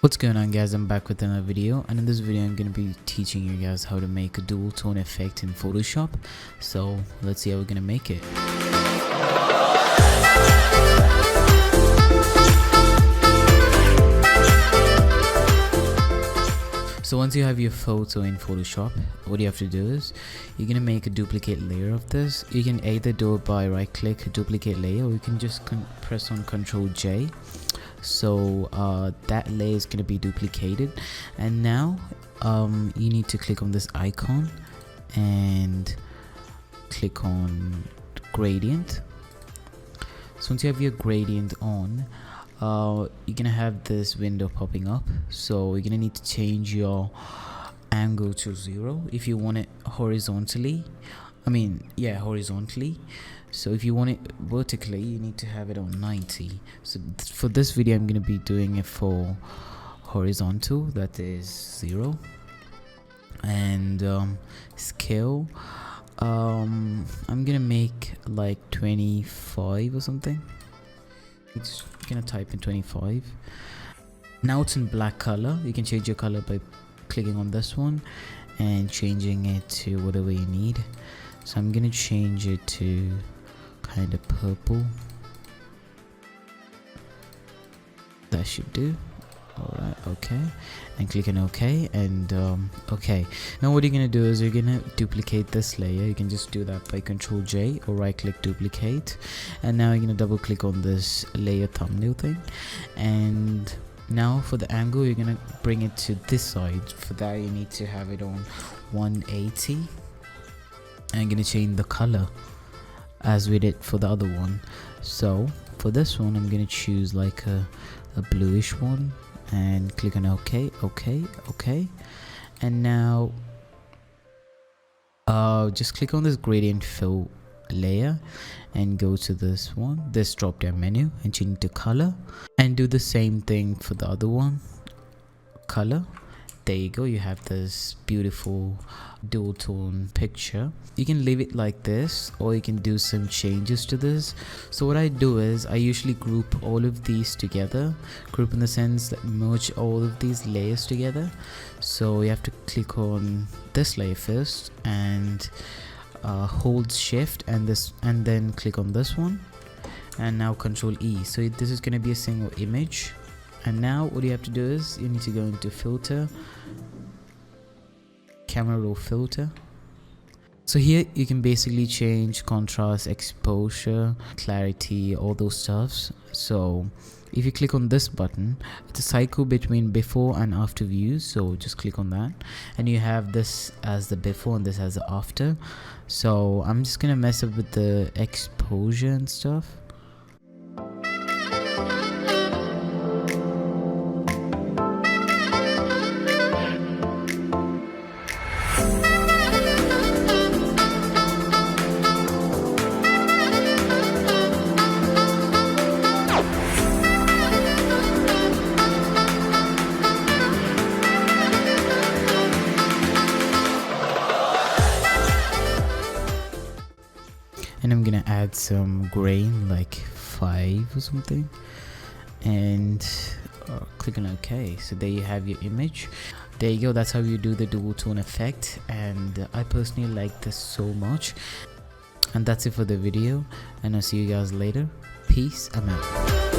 What's going on, guys? I'm back with another video, and in this video I'm going to be teaching you guys how to make a dual tone effect in Photoshop. So let's see how we're going to make it. So once you have your photo in Photoshop, what you have to do is you're going to make a duplicate layer of this. You can either do it by right click duplicate layer, or you can just press on Ctrl J. So that layer is going to be duplicated, and now you need to click on this icon and click on gradient. So once you have your gradient on, you're gonna have this window popping up. So you're gonna need to change your angle to 0 if you want it horizontally. Horizontally. So if you want it vertically, you need to have it on 90. So for this video I'm going to be doing it for horizontal, that is 0. And scale, I'm gonna make like 25 or something. It's gonna type in 25. Now it's in black color. You can change your color by clicking on this one and changing it to whatever you need. So I'm gonna change it to kind of purple. That should do. Alright, okay, and click on OK, and okay. Now what you're gonna do is you're gonna duplicate this layer. You can just do that by Ctrl J or right click duplicate, and now you're gonna double click on this layer thumbnail thing, and now for the angle you're gonna bring it to this side. For that you need to have it on 180, and I'm gonna change the color as we did for the other one. So for this one I'm gonna choose like a bluish one and click on OK. And now just click on this gradient fill layer and go to this one, this drop down menu, and change to color, and do the same thing for the other one, color. There you go, you have this beautiful dual tone picture. You can leave it like this, or you can do some changes to this. So what I do is I usually group all of these together, group in the sense that merge all of these layers together. So you have to click on this layer first and hold shift and this, and then click on this one, and now Ctrl E. So this is going to be a single image. And now what you have to do is you need to go into filter, camera roll filter. So here you can basically change contrast, exposure, clarity, all those stuffs. So if you click on this button, it's a cycle between before and after views. So just click on that, and you have this as the before and this as the after. So I'm just gonna mess up with the exposure and stuff. And I'm gonna add some grain, like 5 or something, and click on OK. So there you have your image. There you go, that's how you do the dual tone effect, and I personally like this so much. And that's it for the video, and I'll see you guys later. Peace, I'm out.